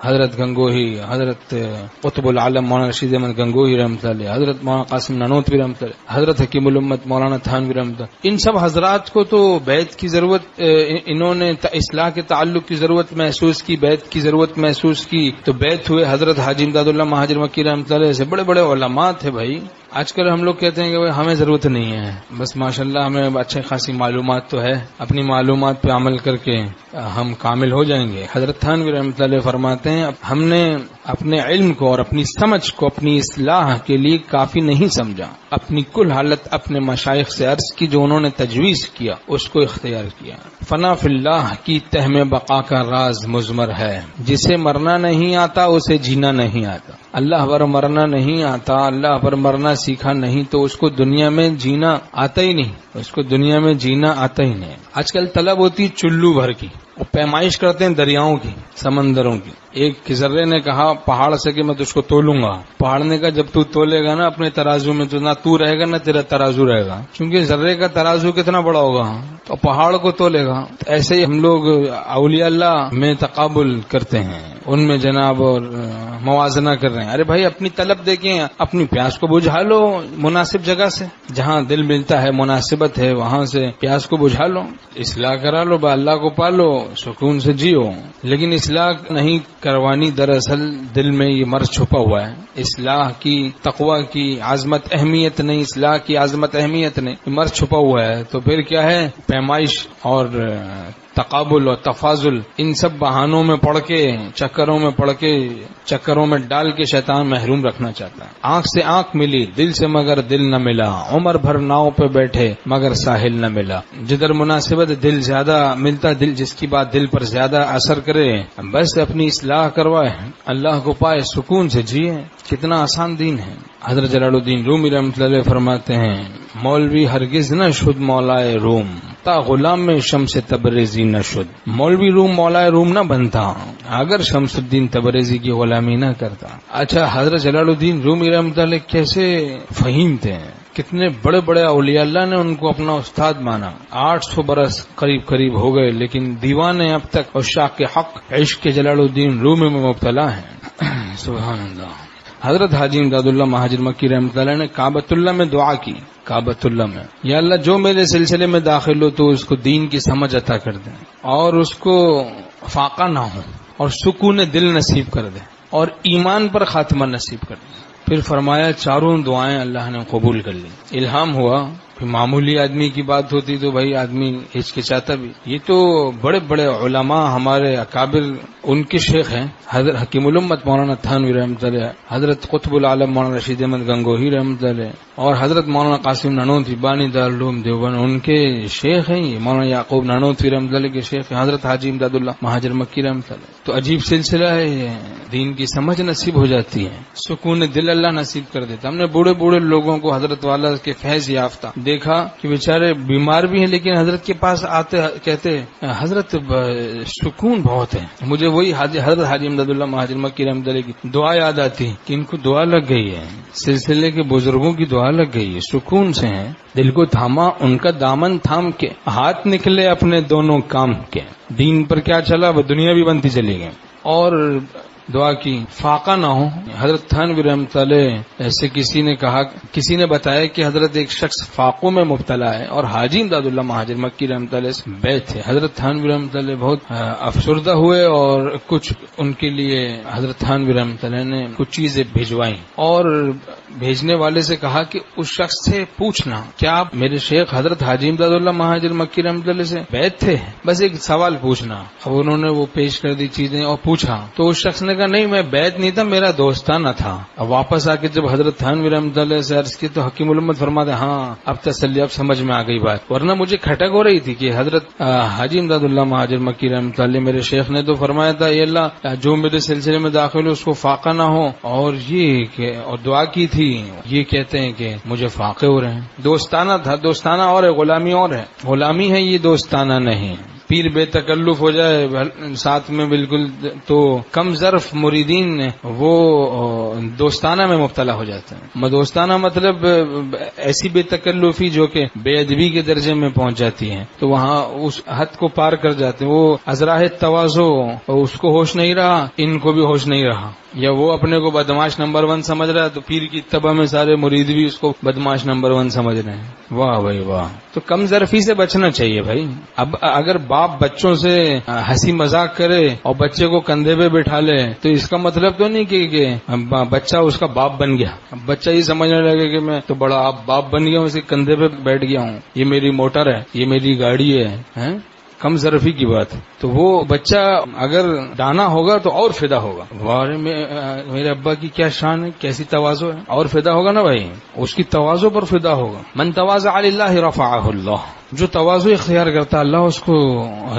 حضرت گنگوہی، حضرت قطب العالم مولانا رشید احمد گنگوہی رحمۃ اللہ، حضرت مولانا قاسم نانوتوی رحمۃ اللہ، حضرت حکیم الامت مولانا تھانوی رحمۃ اللہ، ان سب حضرات کو تو بیعت کی ضرورت، انہوں نے اصلاح کے تعلق کی ضرورت محسوس کی، بیعت کی ضرورت محسوس کی تو بیعت ہوئے۔ حضرت حاجی امداد اللہ مہاجر مکی رحمۃ اللہ سے بڑے بڑے علماء تھے بھائی۔ آج کل ہم لوگ کہتے ہیں کہ ہمیں ضرورت نہیں ہے، بس ماشاءاللہ ہمیں اچھی خاصی معلومات تو ہے، اپنی معلومات پہ عمل کر کے ہم کامل ہو جائیں گے۔ حضرت تھانوی رحمۃ اللہ فرماتے ہیں ہم نے اپنے علم کو اور اپنی سمجھ کو اپنی اصلاح کے لیے کافی نہیں سمجھا، اپنی کل حالت اپنے مشائخ سے عرض کی، جو انہوں نے تجویز کیا اس کو اختیار کیا۔ فنا فی اللہ کی تہ میں بقا کا راز مضمر ہے، جسے مرنا نہیں آتا اسے جینا نہیں آتا۔ اللہ پر مرنا نہیں آتا، اللہ پر مرنا سیکھا نہیں تو اس کو دنیا میں جینا آتا ہی نہیں، اس کو دنیا میں جینا آتا ہی نہیں۔ آج کل طلب ہوتی چلو بھر کی، وہ پیمائش کرتے ہیں دریاؤں کی، سمندروں کی۔ ایک ذرے نے کہا پہاڑ سے کہ میں تجھ کو تولوں گا، پہاڑ نے کہا جب تو تولے گا نا اپنے ترازو میں تو نہ تو رہے گا نہ تیرا ترازو رہے گا، کیونکہ ذرے کا ترازو کتنا بڑا ہوگا تو پہاڑ کو تولے گا۔ ایسے ہی ہم لوگ اولیاء اللہ میں تقابل کرتے ہیں، ان میں جناب اور موازنہ کر رہے ہیں۔ ارے بھائی اپنی طلب دیکھیں، اپنی پیاس کو بجھا لو مناسب جگہ سے، جہاں دل ملتا ہے مناسبت ہے وہاں سے پیاس کو بجھا لو، اصلاح کرا لو، با اللہ کو پالو، سکون سے جیو۔ لیکن اصلاح نہیں کروانی، دراصل دل میں یہ مرض چھپا ہوا ہے۔ اصلاح کی تقوی کی عظمت اہمیت نہیں، اصلاح کی عظمت اہمیت نہیں، یہ مرض چھپا ہوا ہے۔ تو پھر کیا ہے، پیمائش اور تقابل اور تفاضل، ان سب بہانوں میں پڑھ کے، چکروں میں پڑھ کے، چکروں میں ڈال کے شیطان محروم رکھنا چاہتا ہے۔ آنکھ سے آنکھ ملی دل سے مگر دل نہ ملا، عمر بھر ناؤ پہ بیٹھے مگر ساحل نہ ملا۔ جدھر مناسبت دل زیادہ ملتا، دل جس کی بات دل پر زیادہ اثر کرے، بس اپنی اصلاح کروائے، اللہ کو پائے، سکون سے جیے۔ کتنا آسان دین ہے۔ حضرت جلال الدین رومی رحمۃ اللہ علیہ فرماتے ہیں مولوی ہرگز نہ شد مولائے روم، تا غلام میں شمس تبریزی نہ شد۔ مولوی روم مولائے روم نہ بنتا اگر شمس الدین تبریزی کی غلامی نہ کرتا۔ اچھا، حضرت جلال الدین رومی رحمۃ اللہ علیہ کیسے فہیم تھے، کتنے بڑے بڑے اولیاء اللہ نے ان کو اپنا استاد مانا۔ 800 برس قریب ہو گئے، لیکن دیوانے اب تک عشاق کے حق عشق جلال الدین رومی میں مبتلا ہیں۔ سبحان اللہ۔ حضرت حاجی امداد اللہ مہاجر مکی رحمۃ اللہ نے کعبۃ اللہ میں دعا کی، کعبۃ اللہ میں، یا اللہ جو میرے سلسلے میں داخل ہو تو اس کو دین کی سمجھ عطا کر دیں، اور اس کو فاقہ نہ ہو، اور سکون دل نصیب کر دیں، اور ایمان پر خاتمہ نصیب کر دیں۔ پھر فرمایا چاروں دعائیں اللہ نے قبول کر لی۔ الہام ہوا، پھر معمولی آدمی کی بات ہوتی تو بھائی آدمی ہچکچاتا بھی۔ یہ تو بڑے بڑے علماء ہمارے اکابر، ان کے شیخ ہیں حضرت حکیم الامت مولانا تھانوی رحمۃ اللہ، حضرت قطب العالم مولانا رشید احمد گنگوہی رحمۃ اللہ، اور حضرت مولانا قاسم نانوتوی بانی دارالعلوم دیوبند، ان کے شیخ ہیں یہ مولانا یعقوب نانوتوی رحمۃ اللہ کے شیخ ہیں حضرت حاجی امداد اللہ مہاجر مکی رحمۃ اللہ۔ تو عجیب سلسلہ ہے یہ، دین کی سمجھ نصیب ہو جاتی ہے، سکون دل اللہ نصیب کر دیتا۔ ہم نے بوڑھے بوڑھے لوگوں کو حضرت والا کے فیض یافتہ دیکھا کہ بیچارے بیمار بھی ہیں، لیکن حضرت کے پاس آتے کہتے حضرت سکون بہت ہے۔ مجھے وہی حضرت حاجی امداد اللہ مہاجر مکی رحمۃ اللہ کی دعا یاد آتی کہ ان کو دعا لگ گئی ہے، سلسلے کے بزرگوں کی دعا لگ گئی ہے، سکون سے ہیں، دل کو تھاما ان کا دامن تھام کے، ہاتھ نکلے اپنے دونوں کام کے، دین پر کیا چلا وہ دنیا بھی بنتی چلی گئی، اور دعا کی فاقہ نہ ہو۔ حضرت تھانوی رحمۃ اللہ ایسے کسی نے بتایا کہ حضرت ایک شخص فاقوں میں مبتلا ہے اور حاجی امداد اللہ مہاجر مکی رحمۃ اللہ سے بیعت ہے۔ حضرت تھانوی رحمۃ اللہ بہت افسردہ ہوئے، اور کچھ ان کے لیے حضرت تھانوی رحمۃ اللہ نے کچھ چیزیں بھیجوائیں، اور بھیجنے والے سے کہا کہ اس شخص سے پوچھنا کیا آپ میرے شیخ حضرت حاجی امداد اللہ مہاجر مکی رحمۃ اللہ سے بیعت تھے، بس ایک سوال پوچھنا۔ اب انہوں نے وہ پیش کر دی چیزیں اور پوچھا، تو اس شخص نے کہا نہیں میں بیعت نہیں تھا، میرا دوستانہ تھا۔ اب واپس آ کے جب حضرت تھانوی رحمۃ اللہ سے عرض کی تو حکیم الامت فرماتے ہاں اب تسلی، اب سمجھ میں آ گئی بات، ورنہ مجھے کھٹک ہو رہی تھی کہ حضرت حاجی امداد اللہ مہاجر مکی رحمۃ اللہ میرے شیخ نے تو فرمایا تھا اے اللہ جو میرے سلسلے میں داخل ہو اس کو فاقہ نہ ہو، اور یہ اور دعا کی تھی، یہ کہتے ہیں کہ مجھے فاقے ہو رہے ہیں۔ دوستانہ تھا، دوستانہ اور ہے، غلامی اور ہے، غلامی ہے یہ، دوستانہ نہیں۔ پیر بے تکلف ہو جائے ساتھ میں بالکل، تو کم ظرف مریدین وہ دوستانہ میں مبتلا ہو جاتے ہیں. دوستانہ مطلب ایسی بے تکلفی جو کہ بے ادبی کے درجے میں پہنچ جاتی ہے، تو وہاں اس حد کو پار کر جاتے ہیں. وہ ازراہ تواضع اس کو ہوش نہیں رہا، ان کو بھی ہوش نہیں رہا، یا وہ اپنے کو بدماش نمبر 1 سمجھ رہا ہے تو پیر کی اتباع میں سارے مرید بھی اس کو بدماش نمبر 1 سمجھ رہے ہیں. واہ بھائی واہ. تو کم ظرفی سے بچنا چاہیے بھائی. اب اگر باپ بچوں سے ہنسی مذاق کرے اور بچے کو کندھے پہ بٹھا لے تو اس کا مطلب تو نہیں کہ بچہ اس کا باپ بن گیا. بچہ یہ سمجھنے لگے کہ میں تو بڑا باپ بن گیا ہوں، اس کے کندھے پہ بیٹھ گیا ہوں، یہ میری موٹر ہے، یہ میری گاڑی ہے. کم ظرفی کی بات. تو وہ بچہ اگر دانا ہوگا تو اور فدا ہوگا. میرے ابا کی کیا شان ہے، کیسی تواضع ہے، اور فدا ہوگا نا بھائی. اس کی تواضع پر فدا ہوگا. من تواضع للہ رفعہ اللہ. جو تواضع اختیار کرتا ہے اللہ اس کو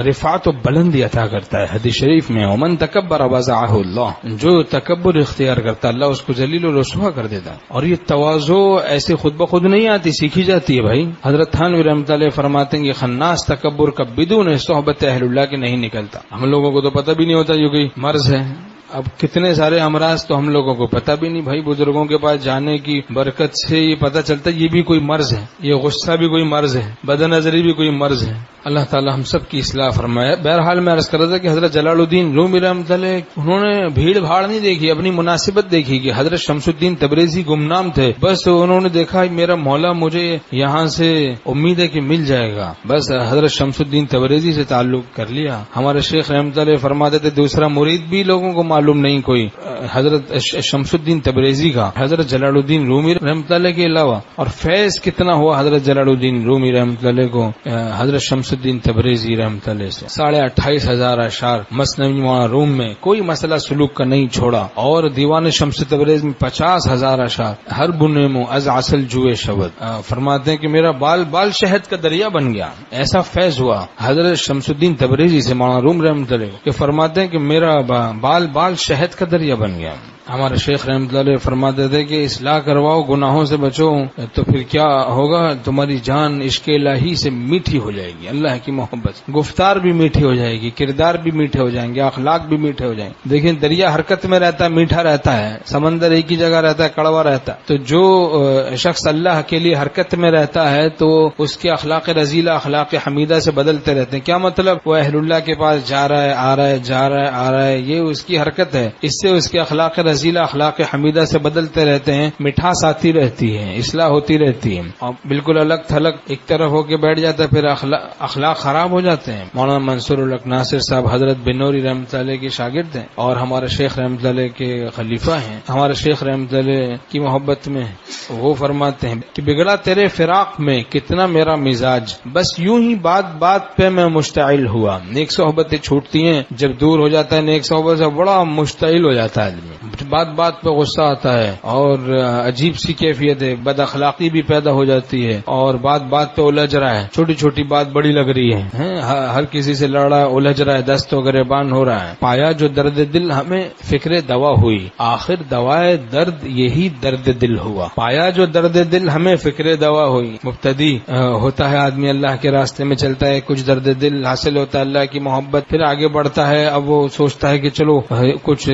رفعت و بلندی عطا کرتا ہے. حدیث شریف میں ومن تکبر وضعہ اللہ. جو تکبر اختیار کرتا ہے اللہ اس کو ذلیل و رسوا کر دیتا ہے. اور یہ تواضع ایسے خود بخود نہیں آتی، سیکھی جاتی ہے بھائی. حضرت تھانوی رحمۃ اللہ فرماتے ہیں کہ خناس تکبر کا بدون صحبت اہل اللہ کے نہیں نکلتا. ہم لوگوں کو تو پتہ بھی نہیں ہوتا یہ کوئی مرض ہے. اب کتنے سارے امراض تو ہم لوگوں کو پتہ بھی نہیں بھائی. بزرگوں کے پاس جانے کی برکت سے یہ پتہ چلتا ہے یہ بھی کوئی مرض ہے، یہ غصہ بھی کوئی مرض ہے، بد نظری بھی کوئی مرض ہے. اللہ تعالی ہم سب کی اصلاح فرمائے. بہرحال میں عرض کر رہا تھا کہ حضرت جلال الدین رومی رحمۃ اللہ انہوں نے بھیڑ بھاڑ نہیں دیکھی، اپنی مناسبت دیکھی کہ حضرت شمس الدین تبریزی گمنام تھے. بس انہوں نے دیکھا میرا مولا مجھے یہاں سے امید ہے کہ مل جائے گا، بس حضرت شمس الدین تبریزی سے تعلق کر لیا. ہمارے شیخ رحمۃ اللہ فرماتے تھے دوسرا مرید بھی لوگوں کو معلوم نہیں کوئی حضرت شمس الدین تبریزی کا، حضرت جلال الدین رومی رحمۃ اللہ کے علاوہ. اور فیض کتنا ہوا حضرت جلال الدین رومی رحمۃ اللہ کو حضرت شمس الدین تبریزی رحمۃ اللہ سے. 28,500 اشعار مثنوی مولانا روم میں کوئی مسئلہ سلوک کا نہیں چھوڑا. اور دیوان شمس تبریز میں 50,000 اشعار. ہر بنے مو از اصل جوئے شبد. فرماتے ہیں کہ میرا بال شہد کا دریا بن گیا. ایسا فیض ہوا حضرت شمس الدین تبریزی سے مولانا روم رحمۃ اللہ کہ فرماتے ہیں کہ میرا بال شہد کا دریا بن گیا. ہمارے شیخ رحمۃ اللہ فرماتے تھے کہ اصلاح کرواؤ، گناہوں سے بچو، تو پھر کیا ہوگا، تمہاری جان عشق الہی سے میٹھی ہو جائے گی. اللہ کی محبت، گفتار بھی میٹھی ہو جائے گی، کردار بھی میٹھے ہو جائیں گے، اخلاق بھی میٹھے ہو جائیں گے. دیکھیں دریا حرکت میں رہتا ہے میٹھا رہتا ہے، سمندر ایک ہی جگہ رہتا ہے کڑوا رہتا ہے. تو جو شخص اللہ کے لیے حرکت میں رہتا ہے تو اس کے اخلاق رذیلہ اخلاق حمیدہ سے بدلتے رہتے ہیں. کیا مطلب، وہ اہل اللہ کے پاس جا رہا ہے آ رہا ہے، جا رہا ہے آ رہا ہے، یہ اس کی حرکت ہے. اس سے اس کے اخلاق رذیلہ اخلاق حمیدہ سے بدلتے رہتے ہیں، مٹھاس آتی رہتی ہے، اصلاح ہوتی رہتی ہے. اور بالکل الگ تھلگ ایک طرف ہو کے بیٹھ جاتا ہے پھر اخلاق خراب ہو جاتے ہیں. مولانا منصور الحق ناصر صاحب حضرت بنوری رحمۃ اللہ کے شاگرد ہیں اور ہمارے شیخ رحمۃ اللہ کے خلیفہ ہیں. ہمارے شیخ رحمۃ اللہ کی محبت میں وہ فرماتے ہیں کہ بگڑا تیرے فراق میں کتنا میرا مزاج، بس یوں ہی بات بات پہ میں مشتعل ہوا. نیک صحبتیں چھوٹتی ہیں، جب دور ہو جاتا ہے نیک صحبت سے بڑا مشتعل ہو جاتا ہے آدمی. بات بات پہ غصہ آتا ہے اور عجیب سی کیفیت ہے، بد اخلاقی بھی پیدا ہو جاتی ہے اور بات بات پہ الجھ رہا ہے، چھوٹی چھوٹی بات بڑی لگ رہی ہے، ہر کسی سے لڑ رہا ہے، الجھ رہا ہے، دست و گریبان ہو رہا ہے. پایا جو درد دل ہمیں فکر دوا ہوئی، آخر دوائے درد یہی درد دل ہوا. پایا جو درد دل ہمیں فکر دوا ہوئی. مبتدی ہوتا ہے آدمی، اللہ کے راستے میں چلتا ہے، کچھ درد دل حاصل ہوتا ہے، اللہ کی محبت، پھر آگے بڑھتا ہے. اب وہ سوچتا ہے کہ چلو کچھ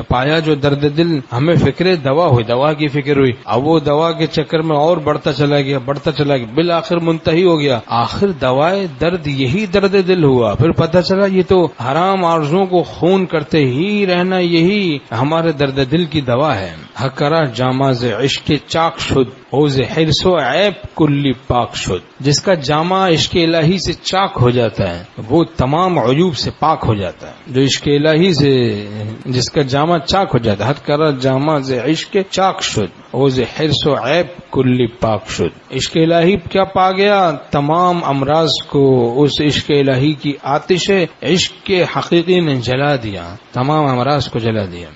پایا جو درد دل ہمیں فکر دوا ہوئی، دوا کی فکر ہوئی. اب وہ دوا کے چکر میں اور بڑھتا چلا گیا، بالآخر منتہی ہو گیا. آخر دوائے درد یہی درد دل ہوا. پھر پتہ چلا یہ تو حرام آرزوؤں کو خون کرتے ہی رہنا یہی ہمارے درد دل کی دوا ہے. حکرا جامہ ز عشق چاک شد، اوز حرص و عیب کلی پاک شد. جس کا جامہ عشق الہی سے چاک ہو جاتا ہے وہ تمام عیوب سے پاک ہو جاتا ہے. جو عشق الہی سے جس کا جامہ چاک ہو جاتا ہے، حکرا جامہ ز عشق چاک شد، اوز حرص و عیب کلی پاک شد. عشق الہی کیا پا گیا؟ تمام امراض کو اس عشق الہی کی آتش عشق کے حقیقی نے جلا دیا، تمام امراض کو جلا دیا.